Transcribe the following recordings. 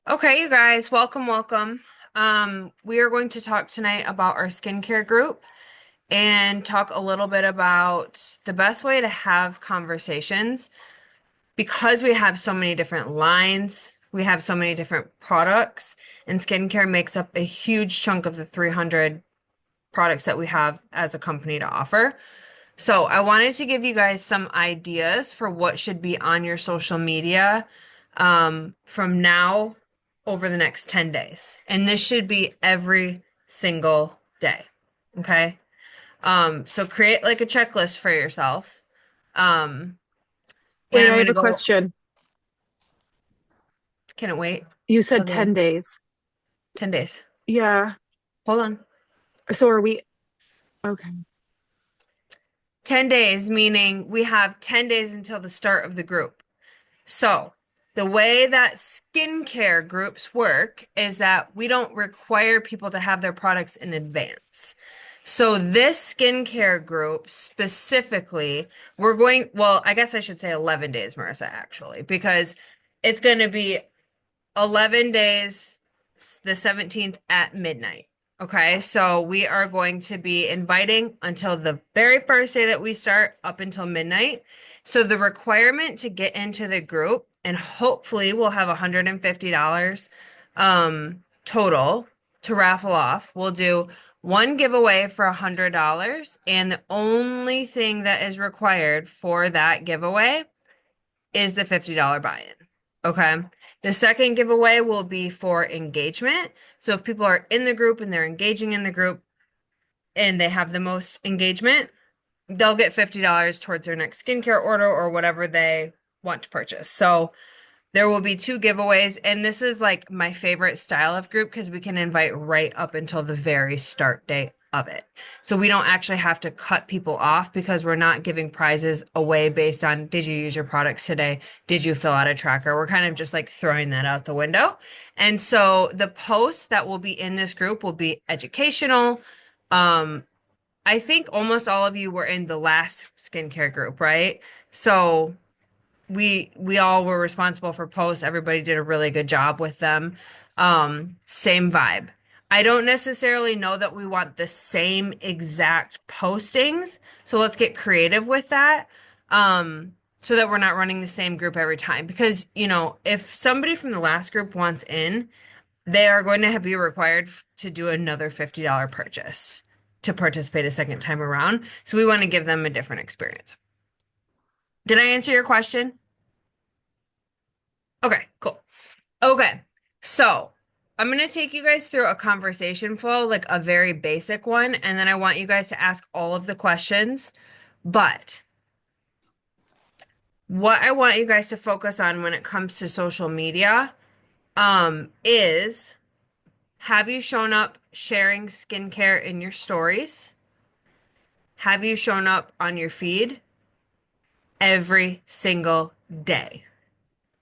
Okay, you guys, welcome, welcome. We are going to talk tonight about our skincare group and talk a little bit about the best way to have conversations because we have so many different lines, we have so many different products, and skincare makes up a huge chunk of the 300 products that we have as a company to offer. So I wanted to give you guys some ideas for what should be on your social media from now over the next 10 days. And this should be every single day. Okay. So create like a checklist for yourself. Um, and Wait, I'm I going have to a go, question. can it wait You till said the 10 days. 10 days? Yeah. Hold on. So are we okay. 10 days, meaning we have 10 days until the start of the group. So, the way that skincare groups work is that we don't require people to have their products in advance. So, this skincare group specifically, well, I guess I should say 11 days, Marissa, actually, because it's going to be 11 days, the 17th at midnight. Okay, so we are going to be inviting until the very first day that we start up until midnight. So the requirement to get into the group, and hopefully we'll have $150 total to raffle off. We'll do one giveaway for $100, and the only thing that is required for that giveaway is the $50 buy-in. Okay. The second giveaway will be for engagement. So if people are in the group and they're engaging in the group and they have the most engagement, they'll get $50 towards their next skincare order or whatever they want to purchase. So there will be two giveaways, and this is like my favorite style of group because we can invite right up until the very start date of it. So we don't actually have to cut people off because we're not giving prizes away based on did you use your products today? Did you fill out a tracker? We're kind of just like throwing that out the window. And so the posts that will be in this group will be educational. Um, I think almost all of you were in the last skincare group, right? So we all were responsible for posts. Everybody did a really good job with them. Same vibe. I don't necessarily know that we want the same exact postings, so let's get creative with that. So that we're not running the same group every time. Because, if somebody from the last group wants in, they are going to be required to do another $50 purchase to participate a second time around. So we want to give them a different experience. Did I answer your question? Okay, cool. Okay, so I'm going to take you guys through a conversation flow, like a very basic one, and then I want you guys to ask all of the questions. But what I want you guys to focus on when it comes to social media, is have you shown up sharing skincare in your stories? Have you shown up on your feed every single day?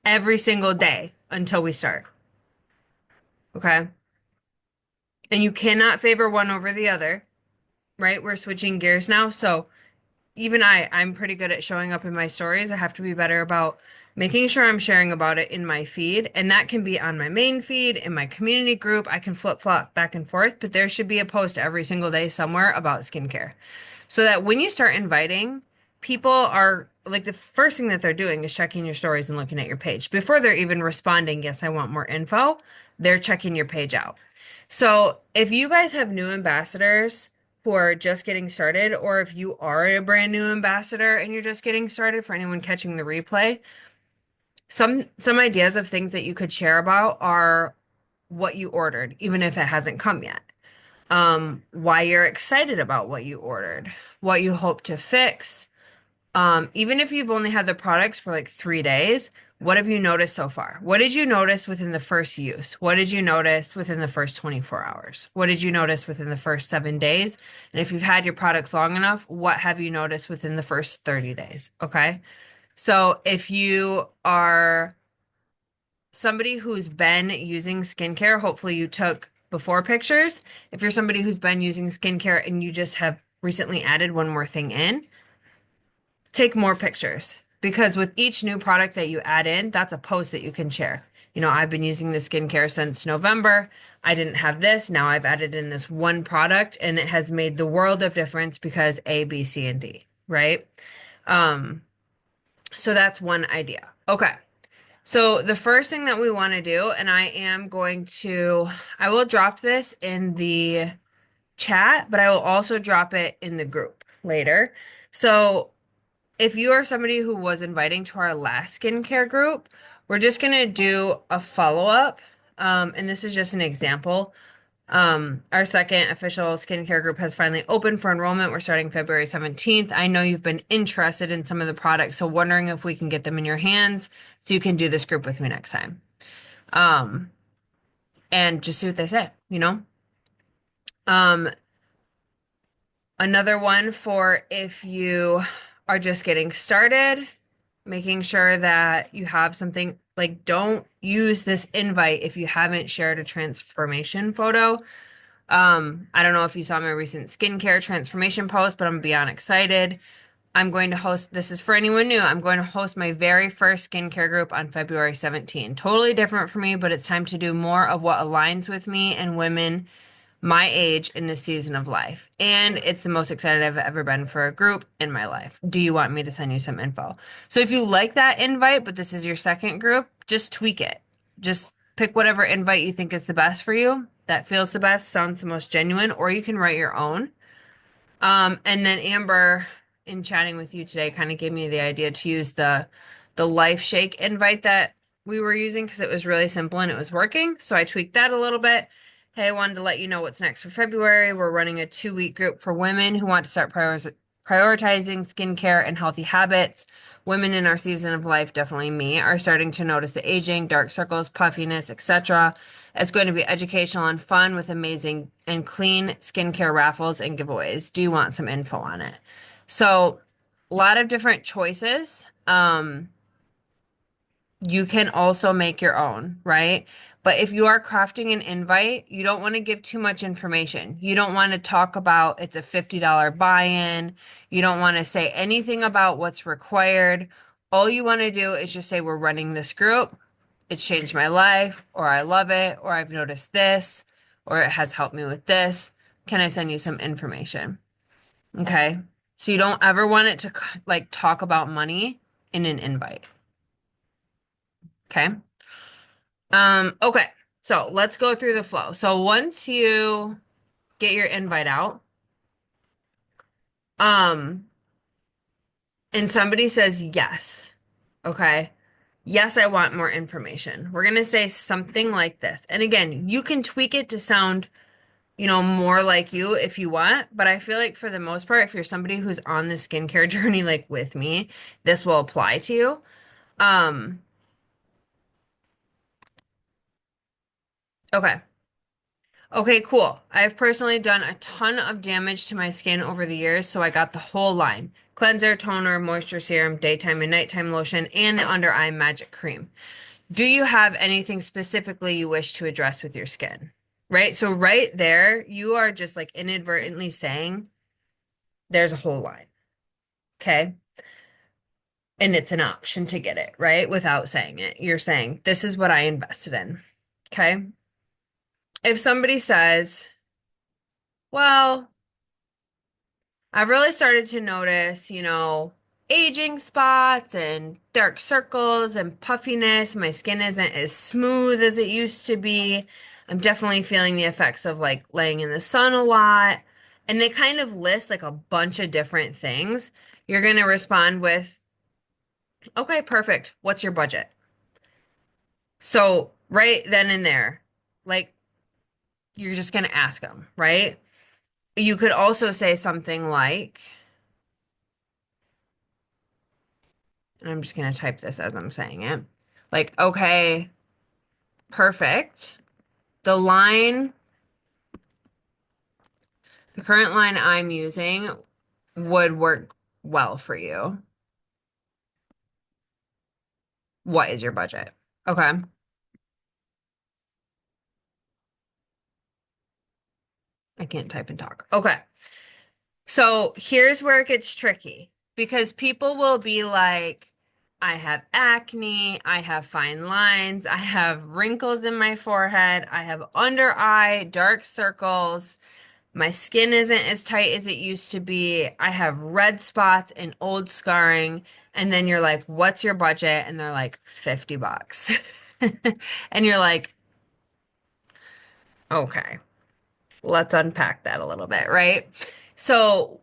Every single day until we start. Okay? And you cannot favor one over the other, right? We're switching gears now. So even I'm pretty good at showing up in my stories. I have to be better about making sure I'm sharing about it in my feed. And that can be on my main feed, in my community group. I can flip-flop back and forth, but there should be a post every single day somewhere about skincare. So that when you start inviting, people are like the first thing that they're doing is checking your stories and looking at your page. Before they're even responding, yes, I want more info, they're checking your page out. So if you guys have new ambassadors who are just getting started, or if you are a brand new ambassador and you're just getting started, for anyone catching the replay, some ideas of things that you could share about are what you ordered, even if it hasn't come yet. Why you're excited about what you ordered, what you hope to fix. Even if you've only had the products for like 3 days, what have you noticed so far? What did you notice within the first use? What did you notice within the first 24 hours? What did you notice within the first 7 days? And if you've had your products long enough, what have you noticed within the first 30 days? Okay. So if you are somebody who's been using skincare, hopefully you took before pictures. If you're somebody who's been using skincare and you just have recently added one more thing in, take more pictures. because with each new product that you add in, that's a post that you can share. I've been using this skincare since November. I didn't have this. Now I've added in this one product and it has made the world of difference because A, B, C, and D, right? Um, so that's one idea. Okay. So the first thing that we want to do, and I will drop this in the chat, but I will also drop it in the group later. So if you are somebody who was inviting to our last skincare group, we're just going to do a follow-up. And this is just an example. Our second official skincare group has finally opened for enrollment. We're starting February 17th. I know you've been interested in some of the products, so wondering if we can get them in your hands so you can do this group with me next time. Um, and just see what they say. Um, Another one for if you are just getting started, making sure that you have something like don't use this invite if you haven't shared a transformation photo. I don't know if you saw my recent skincare transformation post, but I'm beyond excited. I'm going to host, this is for anyone new, I'm going to host my very first skincare group on February 17th. Totally different for me, but it's time to do more of what aligns with me and women my age in this season of life. And it's the most excited I've ever been for a group in my life. Do you want me to send you some info? So if you like that invite, but this is your second group, just tweak it. Just pick whatever invite you think is the best for you, that feels the best, sounds the most genuine, or you can write your own. And then Amber, in chatting with you today, kind of gave me the idea to use the Life Shake invite that we were using because it was really simple and it was working. So I tweaked that a little bit. Hey, I wanted to let you know what's next for February. We're running a 2-week group for women who want to start prioritizing skincare and healthy habits. Women in our season of life, definitely me, are starting to notice the aging, dark circles, puffiness, etc. It's going to be educational and fun with amazing and clean skincare raffles and giveaways. Do you want some info on it? So, a lot of different choices. You can also make your own, right? But if you are crafting an invite, you don't want to give too much information. You don't want to talk about it's a $50 buy-in. You don't want to say anything about what's required. All you want to do is just say, we're running this group. It's changed my life, or I love it, or I've noticed this, or it has helped me with this. Can I send you some information? Okay. So you don't ever want it to like talk about money in an invite. Okay. Okay. So let's go through the flow. So once you get your invite out, um, and somebody says yes, okay, yes, I want more information. We're gonna say something like this. And again, you can tweak it to sound, more like you if you want, but I feel like for the most part, if you're somebody who's on the skincare journey like with me, this will apply to you. Um, okay. Okay, cool. I've personally done a ton of damage to my skin over the years, so I got the whole line. Cleanser, toner, moisture serum, daytime and nighttime lotion, and the under eye magic cream. Do you have anything specifically you wish to address with your skin? Right? So right there, you are just like inadvertently saying there's a whole line. Okay? And it's an option to get it, right? Without saying it. You're saying, this is what I invested in. Okay? If somebody says, well, I've really started to notice, aging spots and dark circles and puffiness. My skin isn't as smooth as it used to be. I'm definitely feeling the effects of like laying in the sun a lot. And they kind of list like a bunch of different things. You're going to respond with, okay, perfect. What's your budget? So, right then and there, like you're just going to ask them, right? You could also say something like, and I'm just going to type this as I'm saying it. Like, okay, perfect. The line, the current line I'm using would work well for you. What is your budget? Okay. I can't type and talk. Okay. So here's where it gets tricky because people will be like, I have acne, I have fine lines, I have wrinkles in my forehead, I have under eye, dark circles. My skin isn't as tight as it used to be. I have red spots and old scarring. And then you're like, what's your budget? And they're like, $50. And you're like, okay, let's unpack that a little bit, right? So,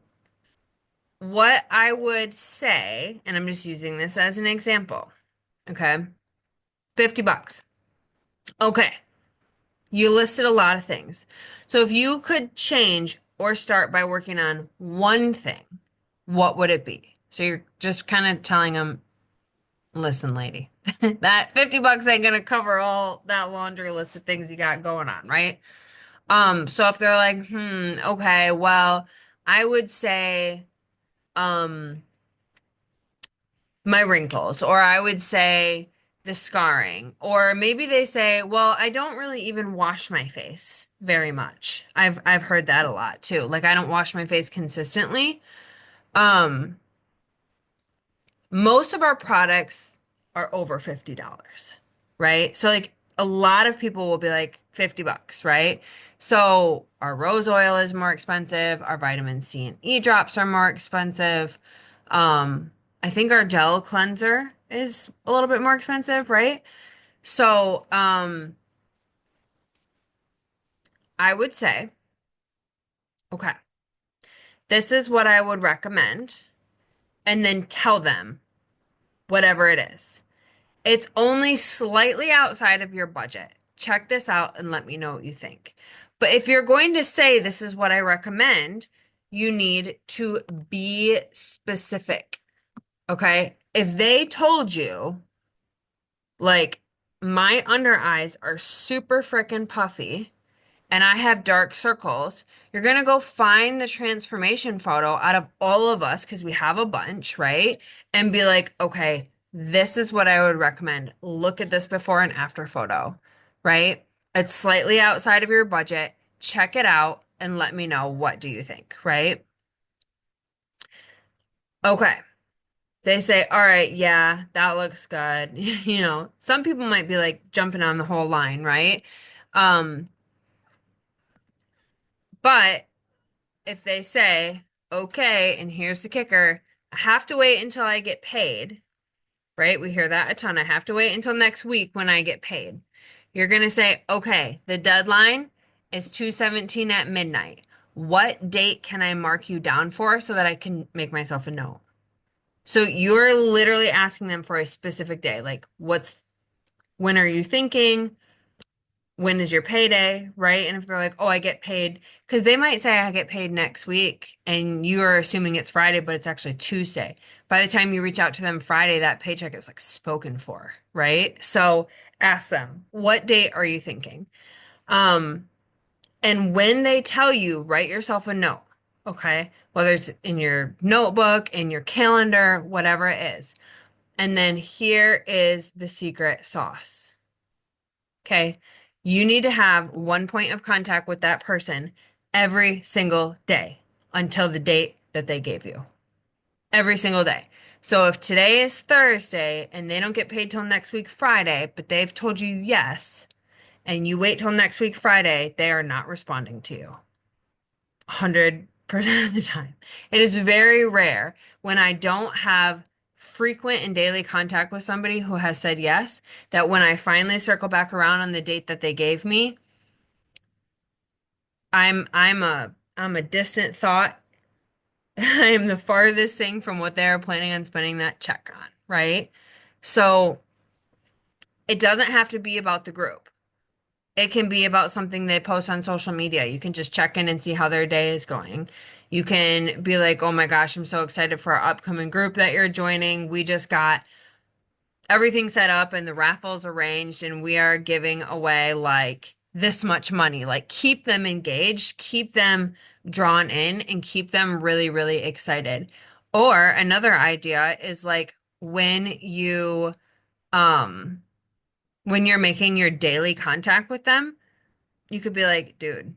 what I would say, and I'm just using this as an example, okay? $50. Okay, you listed a lot of things. So, if you could change or start by working on one thing, what would it be? So you're just kind of telling them, listen, lady, that $50 ain't gonna cover all that laundry list of things you got going on, right? So if they're like, okay, well, I would say, um, my wrinkles, or I would say the scarring, or maybe they say, well, I don't really even wash my face very much. I've heard that a lot too. Like I don't wash my face consistently. Um, Most of our products are over $50, right? So like a lot of people will be like $50, right? So our rose oil is more expensive, our vitamin C and E drops are more expensive. I think our gel cleanser is a little bit more expensive, right? So, I would say, okay, this is what I would recommend, and then tell them whatever it is. It's only slightly outside of your budget. Check this out and let me know what you think. But if you're going to say this is what I recommend, you need to be specific. Okay? If they told you, like, my under eyes are super freaking puffy and I have dark circles, you're going to go find the transformation photo out of all of us because we have a bunch, right? And be like, okay, this is what I would recommend. Look at this before and after photo, right? It's slightly outside of your budget. Check it out and let me know what do you think, right? Okay. They say, all right, yeah, that looks good. Some people might be like jumping on the whole line, right? Um, but if they say, okay, and here's the kicker, I have to wait until I get paid, right? We hear that a ton. I have to wait until next week when I get paid. You're going to say, okay, the deadline is 2/17 at midnight. What date can I mark you down for so that I can make myself a note? So you're literally asking them for a specific day. Like, when are you thinking? When is your payday, right? And if they're like, oh, I get paid, because they might say I get paid next week, and you are assuming it's Friday, but it's actually Tuesday. By the time you reach out to them Friday, that paycheck is like spoken for, right? So ask them, what date are you thinking? Um, and when they tell you, write yourself a note, okay? Whether it's in your notebook, in your calendar, whatever it is. And then here is the secret sauce. Okay. You need to have one point of contact with that person every single day until the date that they gave you. Every single day. So if today is Thursday and they don't get paid till next week Friday, but they've told you yes, and you wait till next week Friday, they are not responding to you. 100% of the time. It is very rare when I don't have frequent and daily contact with somebody who has said yes, that when I finally circle back around on the date that they gave me, I'm a distant thought. I am the farthest thing from what they're planning on spending that check on, right? So it doesn't have to be about the group. It can be about something they post on social media. You can just check in and see how their day is going. You can be like, oh my gosh, I'm so excited for our upcoming group that you're joining. We just got everything set up and the raffles arranged, and we are giving away like this much money. Like, keep them engaged, keep them drawn in, and keep them really, really excited. Or another idea is like um, when you're making your daily contact with them, you could be like, dude,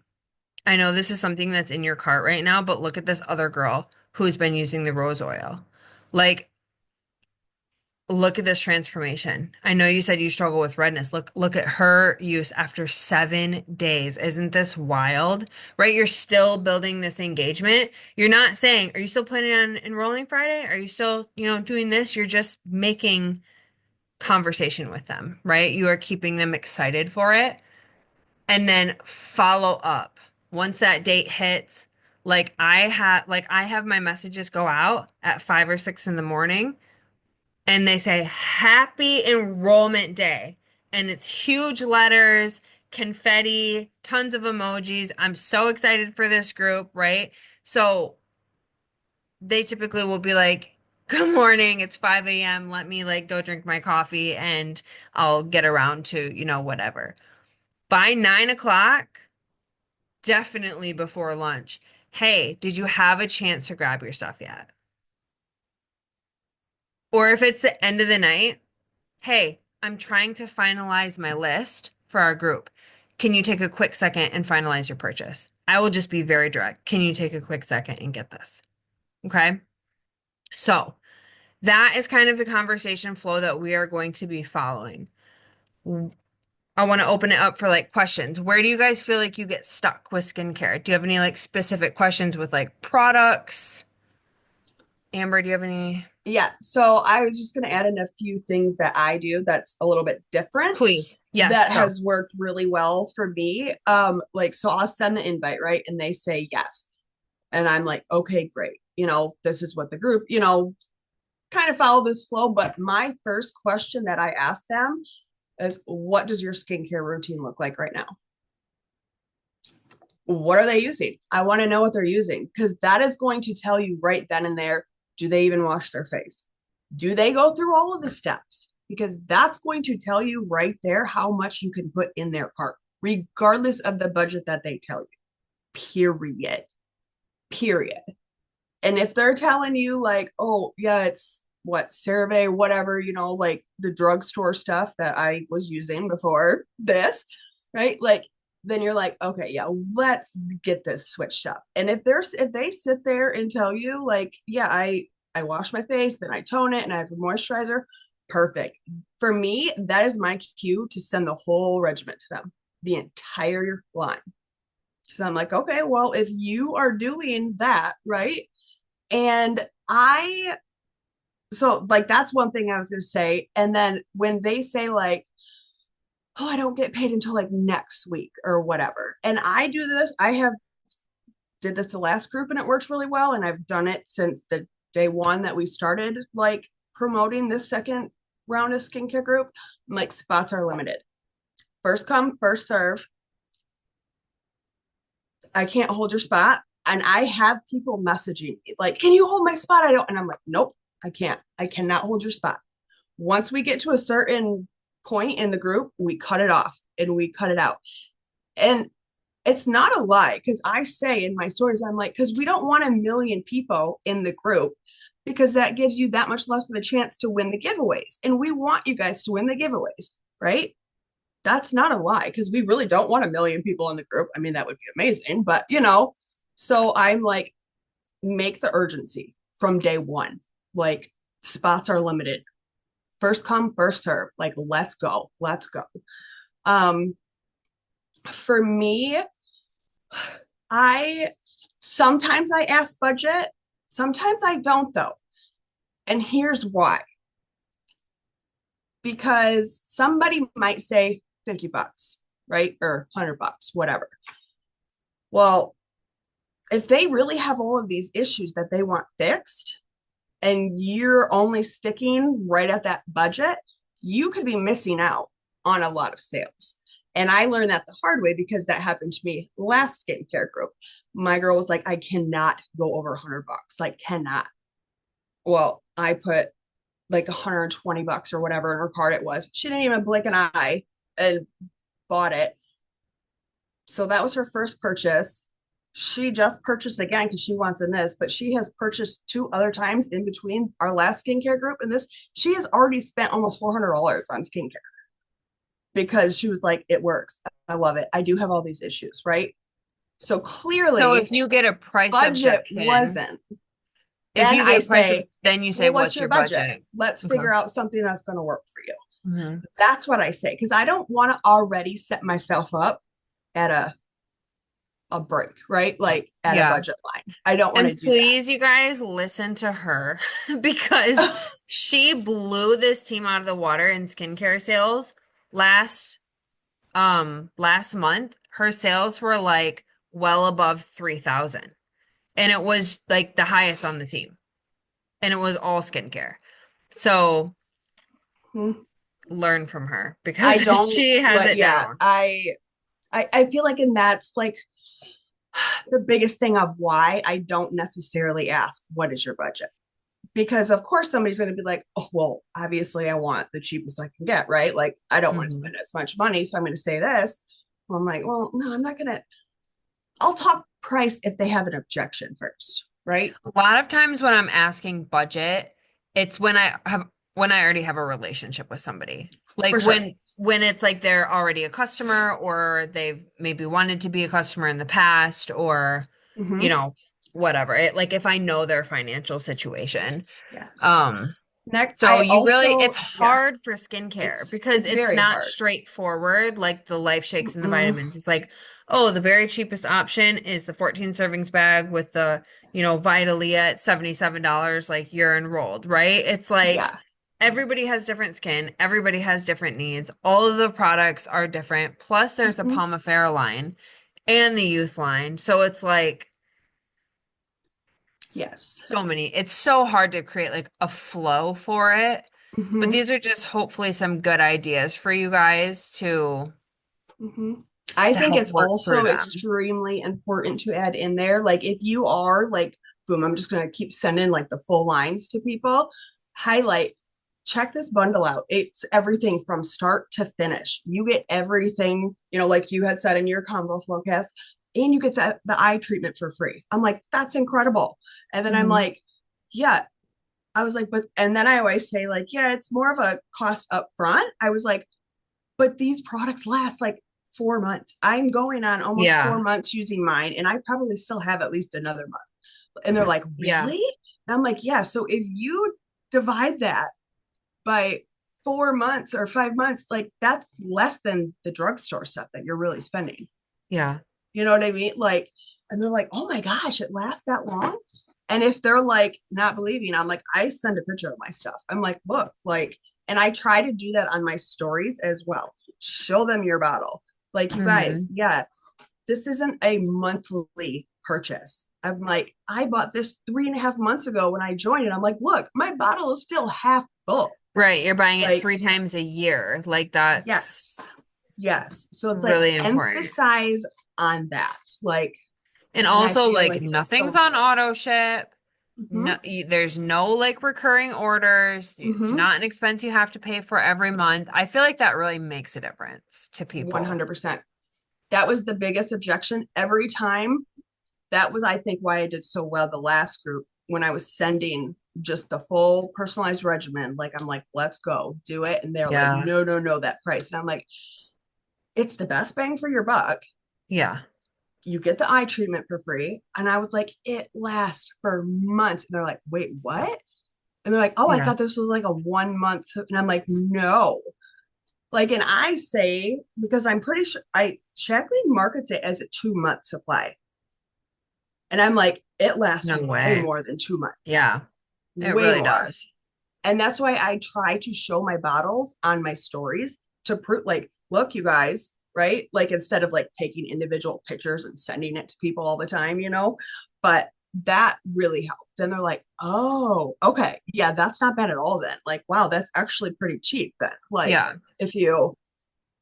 I know this is something that's in your cart right now, but look at this other girl who's been using the rose oil. Like, look at this transformation. I know you said you struggle with redness. Look at her use after 7 days. Isn't this wild? Right? You're still building this engagement. You're not saying, are you still planning on enrolling Friday? Are you still, doing this? You're just making conversation with them, right? You are keeping them excited for it. And then follow up. Once that date hits, like I have my messages go out at 5 or 6 in the morning and they say happy enrollment day. And it's huge letters, confetti, tons of emojis. I'm so excited for this group, right? So they typically will be like, good morning, it's 5 a.m. Let me like go drink my coffee and I'll get around to, whatever. By 9 o'clock, definitely before lunch. Hey, did you have a chance to grab your stuff yet? Or if it's the end of the night, hey, I'm trying to finalize my list for our group. Can you take a quick second and finalize your purchase? I will just be very direct. Can you take a quick second and get this? Okay. So that is kind of the conversation flow that we are going to be following. I want to open it up for like questions. Where do you guys feel like you get stuck with skincare? Do you have any like specific questions with like products? Amber, do you have any? Yeah, so I was just going to add in a few things that I do that's a little bit different Please. Yes, that go. has worked really well for me. Like so I'll send the invite, right? And they say yes. And I'm like, okay, great. This is what the group, kind of follow this flow. But my first question that I ask them is, what does your skincare routine look like right now? What are they using? I want to know what they're using because that is going to tell you right then and there, do they even wash their face? Do they go through all of the steps? Because that's going to tell you right there how much you can put in their cart, regardless of the budget that they tell you. Period. Period. And if they're telling you, like, oh, yeah, it's what, CeraVe, whatever, like the drugstore stuff that I was using before this, right? Like, then you're like, okay, yeah, let's get this switched up. And if they sit there and tell you, like, yeah, I wash my face, then I tone it and I have a moisturizer, perfect. For me, that is my cue to send the whole regimen to them, the entire line. So I'm like, okay, well, if you are doing that, right? And so like that's one thing I was going to say. And then when they say like, oh, I don't get paid until like next week or whatever. And I do this, I have did this the last group and it works really well. And I've done it since the day one that we started like promoting this second round of skincare group. Like spots are limited. First come, first serve. I can't hold your spot. And I have people messaging me like, can you hold my spot? I don't. And I'm like, nope, I can't. I cannot hold your spot. Once we get to a certain point in the group, we cut it off and we cut it out. And it's not a lie because I say in my stories, I'm like, because we don't want a million people in the group because that gives you that much less of a chance to win the giveaways. And we want you guys to win the giveaways, right? That's not a lie because we really don't want a million people in the group. I mean, that would be amazing, but so I'm like, make the urgency from day one. Like, spots are limited. First come, first serve. Like, let's go. Let's go. Um, for me, I sometimes I ask budget, sometimes I don't though. And here's why. Because somebody might say $50, right? Or $100, whatever. Well, if they really have all of these issues that they want fixed and you're only sticking right at that budget, you could be missing out on a lot of sales. And I learned that the hard way because that happened to me last skincare group. My girl was like, I cannot go over $100, like cannot. Well, I put like $120 or whatever in her cart it was. She didn't even blink an eye and bought it. So that was her first purchase. She just purchased again because she wants in this, but she has purchased two other times in between our last skincare group and this. She has already spent almost $400 on skincare because she was like, it works. I love it. I do have all these issues, right? So So clearly, if you get a price budget objection, wasn't. If Then you I get a price, say, then you say, well, what's what's your your budget? budget? Let's Okay. figure out something that's going to work for you. Hmm. That's what I say because I don't want to already set myself up at a break, right? Like at a Yeah. budget line. I don't want And to do please, you guys, listen to her because that. she blew this team out of the water in skincare sales last last month. Her sales were like well above 3,000. And it was like the highest on the team. And it was all skincare. So learn from her because I don't she has let, it yeah, down. I feel like, and that's like the biggest thing of why I don't necessarily ask, what is your budget? Because of course somebody's going to be like, oh, well, obviously I want the cheapest I can get, right? Like I don't want to Hmm. spend as much money. So I'm going to say this. Well, I'm like, well, no, I'm not going to, I'll talk price if they have an objection first, right? A lot of times when I'm asking budget, it's when I already have a relationship with somebody. For Like sure. when it's like they're already a customer or they've maybe wanted to be a customer in the past or you Mm-hmm. know, whatever. It like if I know their financial situation. Yes. Um Next, So I you really, also, it's yeah, hard for skincare because it's it's very not hard. straightforward like the life shakes and the Mm-mm. vitamins. It's like, oh, the very cheapest option is the 14 servings bag with the, Vitalia at $77, like you're enrolled, right? It's like Yeah. everybody has different skin, everybody has different needs. All of the products are different. Plus there's the Mm-hmm. Palmafera line and the youth line. So it's like Yes. so many. It's so hard to create like a flow for it. But Mm-hmm. these are just hopefully some good ideas for you guys Mm-hmm. I to think help it's work through also them. extremely important to add in there. Like if you are like, boom, I'm just gonna keep sending like the full lines to people. Highlight, check this bundle out. It's everything from start to finish. You get everything, like you had said in your convo flowcast, and you get the eye treatment for free. I'm like, that's incredible. And then I'm Hmm. like, yeah. I was like, but and then I always say, like, yeah, it's more of a cost up front. I was like, but these products last like 4 months. I'm going on almost Yeah. 4 months using mine, and I probably still have at least another month. And they're like, Yeah. really? And I'm like, yeah. So if you divide that by 4 months or 5 months, like that's less than the drugstore stuff that you're really spending. Yeah. You know what I mean? Like, and they're like, oh my gosh, it lasts that long. And if they're like not believing, I'm like, I send a picture of my stuff. I'm like, look, like, and I try to do that on my stories as well. Show them your bottle. Like, you guys, Hmm. yeah, this isn't a monthly purchase. I'm like, I bought this 3.5 months ago when I joined it. I'm like, look, my bottle is still half full. Right. You're buying it Like, 3 times a year. Like that's yes, yes. So it's like really important. emphasize on that. Like, And and I also feel like like it's so nothing's on important. auto ship. No, Mm-hmm. there's no like recurring orders. It's Mm-hmm. not an expense you have to pay for every month. I feel like that really makes a difference to people. 100%. That was the biggest objection every time. That was, I think, why I did so well the last group when I was sending just the full personalized regimen. Like, I'm like, let's go do it. And they're like, Yeah. no, no, no, that price. And I'm like, it's the best bang for your buck. Yeah. You get the eye treatment for free. And I was like, it lasts for months. And they're like, wait, what? And they're like, oh, I Yeah. thought this was like a 1 month. And I'm like, no. Like, and I say, because I'm pretty sure Shackley markets it as a 2 month supply. And I'm like, it lasts No way way. more than 2 months, Yeah, it way really more. does. And that's why I try to show my bottles on my stories to prove, like, look, you guys, right? Like, instead of like taking individual pictures and sending it to people all the time. But that really helped. Then they're like, oh, okay. Yeah, that's not bad at all then. Like, wow, that's actually pretty cheap then. Like, Yeah. if you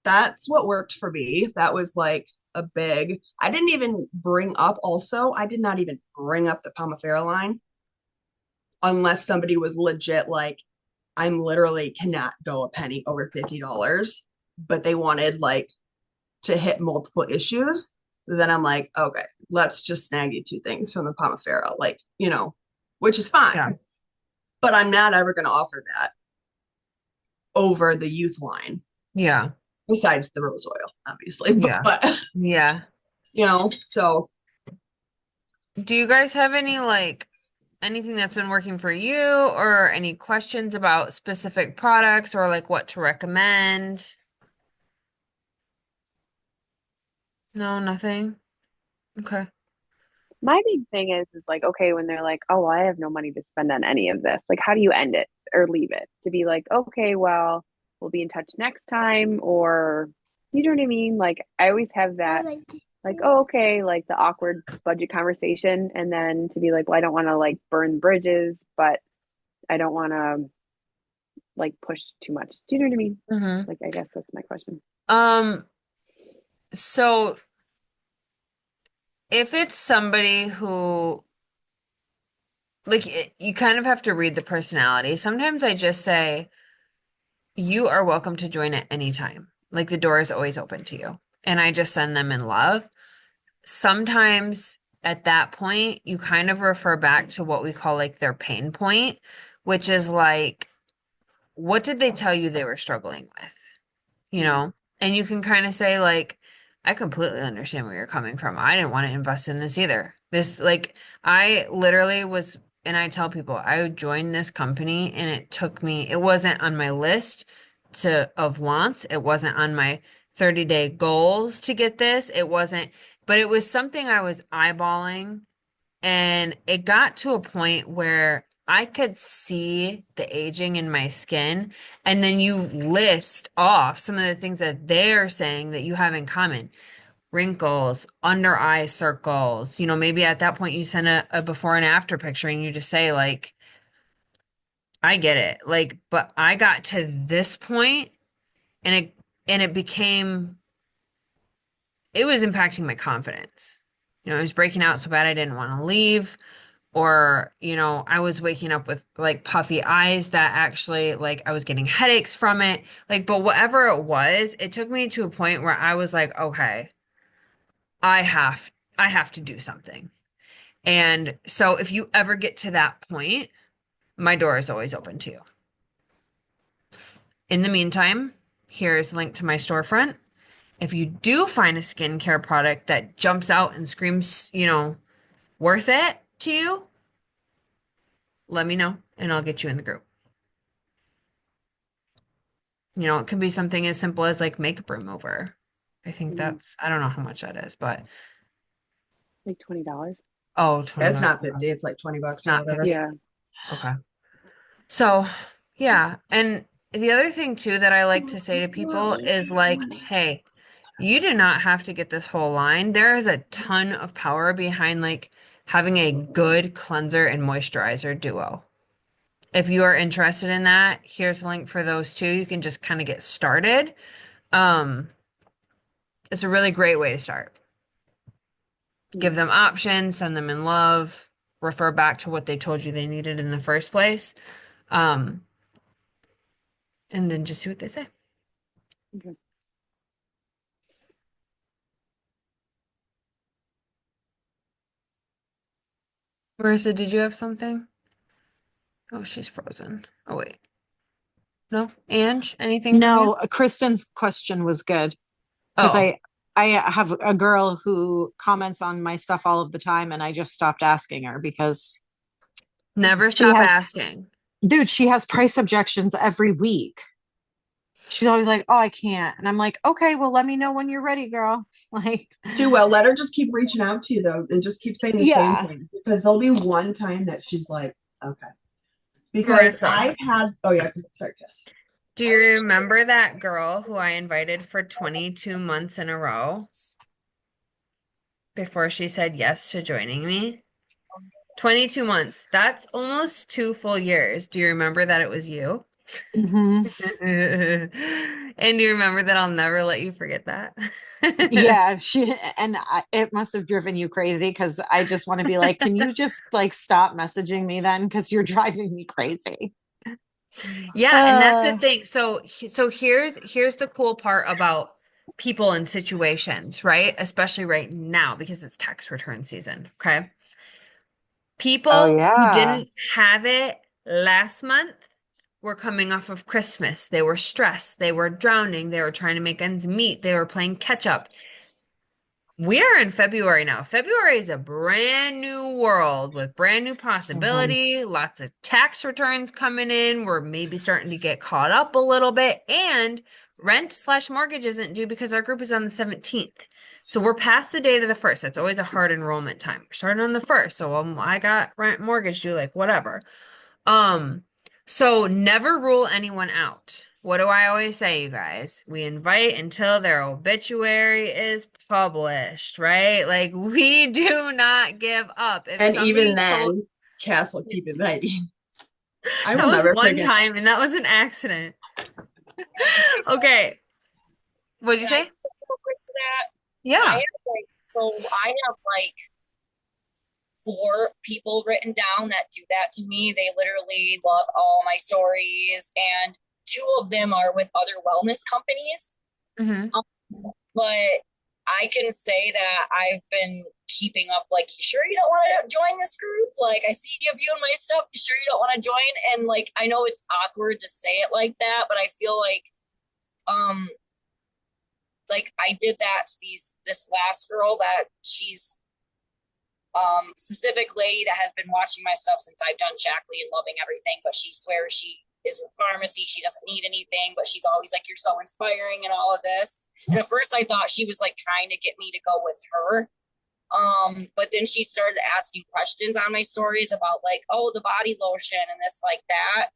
that's what worked for me. That was like a big, I didn't even bring up also, I did not even bring up the Palmafera line unless somebody was legit like, I'm literally cannot go a penny over $50, but they wanted like to hit multiple issues. Then I'm like, okay, let's just snag you two things from the Palmafera, like, which is Yeah. fine. But I'm not ever going to offer that over the youth line, Yeah. besides the rose oil, obviously. Yeah. But Yeah. so Do you guys have any like anything that's been working for you or any questions about specific products or like what to recommend? No, nothing. Okay. My big thing is like, okay, when they're like, oh, well, I have no money to spend on any of this, like, how do you end it or leave it? To be like, okay, well, we'll be in touch next time, or you know what I mean? Like, I always have that, like, oh, okay, like the awkward budget conversation, and then to be like, well, I don't want to like burn bridges, but I don't want to like push too much. Do you know what I mean? Mm-hmm. Like, I guess that's my question. Um, so if it's somebody who you kind of have to read the personality. Sometimes I just say, you are welcome to join at any time. Like the door is always open to you. And I just send them in love. Sometimes at that point, you kind of refer back to what we call like their pain point, which is like, what did they tell you they were struggling with? You Mm, know? And you can kind of say, like, I completely understand where you're coming from. I didn't want to invest in this either. This, like, I literally was, and I tell people, I joined this company and it took me, it wasn't on my list of wants. It wasn't on my 30-day goals to get this. It wasn't, but it was something I was eyeballing and it got to a point where I could see the aging in my skin. And then you list off some of the things that they're saying that you have in common. Wrinkles, under eye circles. You know, maybe at that point you send a before and after picture and you just say, like, I get it. Like, but I got to this point and it became it was impacting my confidence. You know, I was breaking out so bad I didn't want to leave. Or, you know, I was waking up with like puffy eyes that actually like I was getting headaches from it. Like, but whatever it was, it took me to a point where I was like, okay, I have to do something. And so if you ever get to that point, my door is always open to you. In the meantime, here's the link to my storefront. If you do find a skincare product that jumps out and screams, you know, worth it to you, let me know and I'll get you in the group. You know, it can be something as simple as like makeup remover. I think mm, I don't know how much that is, but like $20. oh, $20. It's not Okay. 50, it's like 20 bucks or Not whatever. 50. Yeah. Okay. So, yeah. And the other thing too that I like to say to people is like, hey, you do not have to get this whole line. There is a ton of power behind like having a good cleanser and moisturizer duo. If you are interested in that, here's a link for those two. You can just kind of get started. Um, it's a really great way to start. Give Yeah. them options, send them in love, refer back to what they told you they needed in the first place. Um, and then just see what they say. Okay. Marissa, did you have something? Oh, she's frozen. Oh, wait. No? Ange, anything from you? No, Kristen's question was good because Oh, I have a girl who comments on my stuff all of the time, and I just stopped asking her because never she stop has, asking. dude, she has price objections every week. She's always like, "Oh, I can't," and I'm like, "Okay, well, let me know when you're ready, girl." Like, She will. Let her just keep reaching out to you though, and just keep saying the same yeah. thing because there'll be one time that she's like, okay. Because Marissa, I've had, oh yeah, sorry, Kiss. do you remember that girl who I invited for 22 months in a row before she said yes to joining me? 22 months. That's almost 2 full years. Do you remember that it was you? Hmm. And do you remember that I'll never let you forget that? Yeah, it must have driven you crazy because I just want to be like, can you just like stop messaging me then? Because you're driving me crazy. Yeah, and that's the Uh, thing. So here's the cool part about people and situations, right? Especially right now because it's tax return season, okay? oh People who yeah. didn't have it last month were coming off of Christmas. They were stressed. They were drowning. They were trying to make ends meet. They were playing catch up. We are in February now. February is a brand new world with brand new Mhm. possibility, lots of tax returns coming in. We're maybe starting to get caught up a little bit, and rent slash mortgage isn't due because our group is on the 17th. So we're past the date of the first. That's always a hard enrollment time. We're starting on the first. So I got rent mortgage due, like whatever. Um, so never rule anyone out. What do I always say, you guys? We invite until their obituary is published, right? Like we do not give up. If And even somebody told then, Cass will keep inviting. I that will was never one forget time and that was an accident. Okay, so Okay. What'd you can I say? say real quick to that? I Yeah. have I have like four people written down that do that to me. They literally love all my stories, and two of them are with other wellness companies. Hmm. Um, but I can say that I've been keeping up. Like, you sure you don't want to join this group? Like, I see you viewing my stuff. You sure you don't want to join? And like, I know it's awkward to say it like that, but I feel um, like I did that to this last girl that she's specific lady that has been watching my stuff since I've done Shackley and loving everything, but she swears she is with pharmacy. She doesn't need anything, but she's always like, "You're so inspiring," and all of this. And at first I thought she was like trying to get me to go with her. But then she started asking questions on my stories about like, oh, the body lotion and this like that.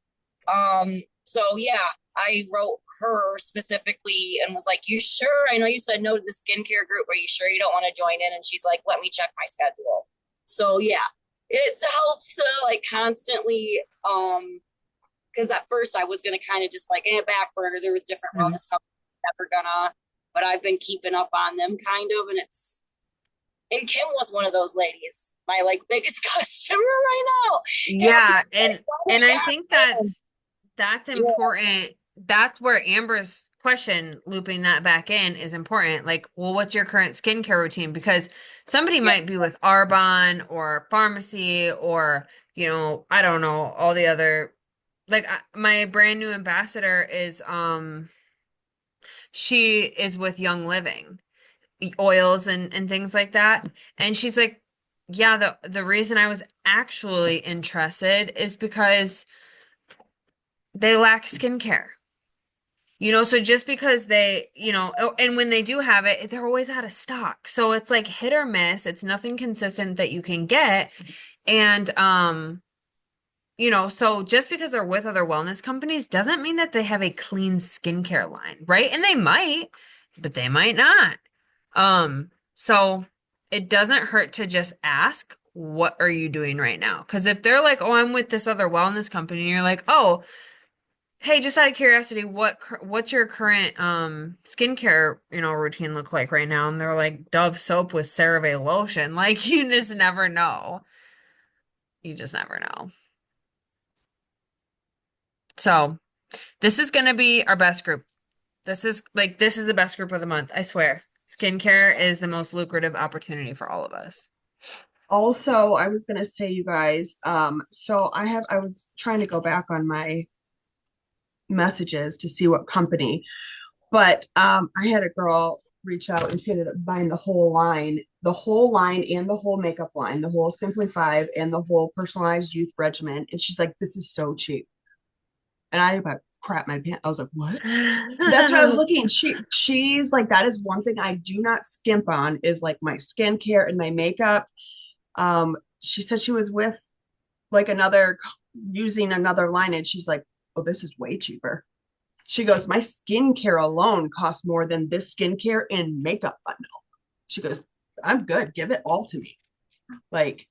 So yeah, I wrote her specifically and was like, "You sure? I know you said no to the skincare group. Are you sure you don't want to join in?" And she's like, "Let me check my schedule." So yeah, it helps to like constantly because at first I was gonna kind of just like back burner. There was different Mhm. wellness companies never gonna, but I've been keeping up on them kind of, and it's and Kim was one of those ladies, my like biggest customer right now. Cassie, Yeah, and oh my and I think god, that's yeah, important. That's where Amber's question, looping that back in, is important. Like, well, what's your current skincare routine? Because somebody yeah, might be with Arbonne or pharmacy or, I don't know, all the other like my brand new ambassador is she is with Young Living, oils and things like that. And she's like, yeah, the reason I was actually interested is because they lack skincare. So just because and when they do have it, they're always out of stock. So it's like hit or miss. It's nothing consistent that you can get. And so just because they're with other wellness companies doesn't mean that they have a clean skincare line, right? And they might, but they might not. So it doesn't hurt to just ask, what are you doing right now? Because if they're like, oh, I'm with this other wellness company, and you're like, oh, hey, just out of curiosity, what's your current skincare, routine look like right now? And they're like Dove soap with CeraVe lotion. Like you just never know. You just never know. So this is gonna be our best group. This is the best group of the month, I swear. Skincare is the most lucrative opportunity for all of us. Also, I was gonna say, you guys, so I was trying to go back on my messages to see what company, but I had a girl reach out and she ended up buying the whole line and the whole makeup line, the whole Simply Five and the whole personalized youth regimen. And she's like, this is so cheap. And I about crap my pants. I was like, what? That's what I was looking. She's like, that is one thing I do not skimp on is like my skincare and my makeup. She said she was with like using another line, and she's like, oh, this is way cheaper. She goes, my skincare alone costs more than this skincare and makeup bundle. She goes, I'm good. Give it all to me. Like,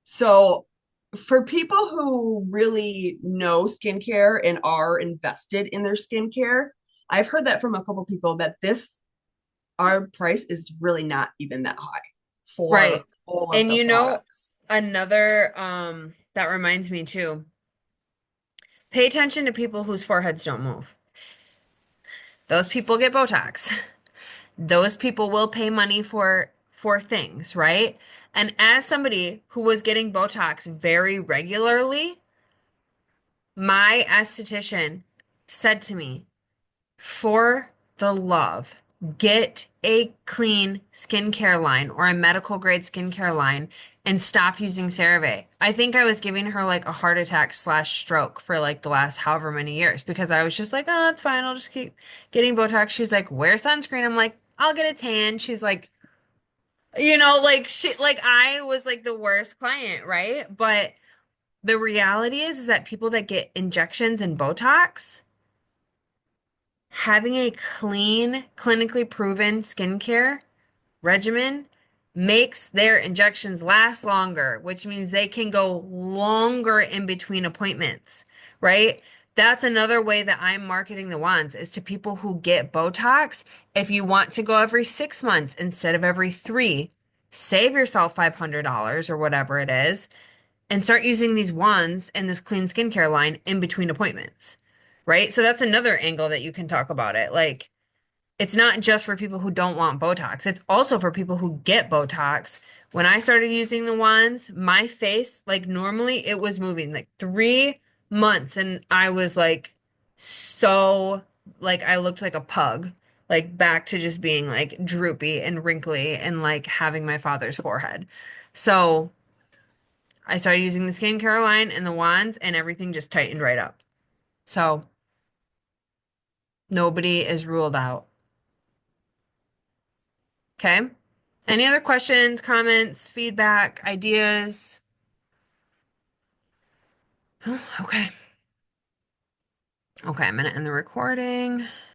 so for people who really know skincare and are invested in their skincare, I've heard that from a couple people that our price is really not even that high for Right. all of And the products. another that reminds me too. Pay attention to people whose foreheads don't move. Those people get Botox. Those people will pay money for things, right? And as somebody who was getting Botox very regularly, my esthetician said to me, for the love, Get a clean skincare line or a medical grade skincare line and stop using CeraVe. I think I was giving her like a heart attack slash stroke for like the last however many years because I was just like, oh, that's fine. I'll just keep getting Botox. She's like, wear sunscreen. I'm like, I'll get a tan. She's like, like like I was like the worst client, right? But the reality is that people that get injections and Botox, having a clean, clinically proven skincare regimen makes their injections last longer, which means they can go longer in between appointments, right? That's another way that I'm marketing the wands is to people who get Botox. If you want to go every 6 months instead of every three, save yourself $500 or whatever it is, and start using these wands and this clean skincare line in between appointments, right? So that's another angle that you can talk about it. Like, it's not just for people who don't want Botox. It's also for people who get Botox. When I started using the wands, my face, like normally it was moving like 3 months and I was like so like I looked like a pug, like back to just being like droopy and wrinkly and like having my father's forehead. So I started using the skincare line and the wands and everything just tightened right up. So nobody is ruled out. Okay. Any other questions, comments, feedback, ideas? Okay. Okay, I'm gonna end the recording.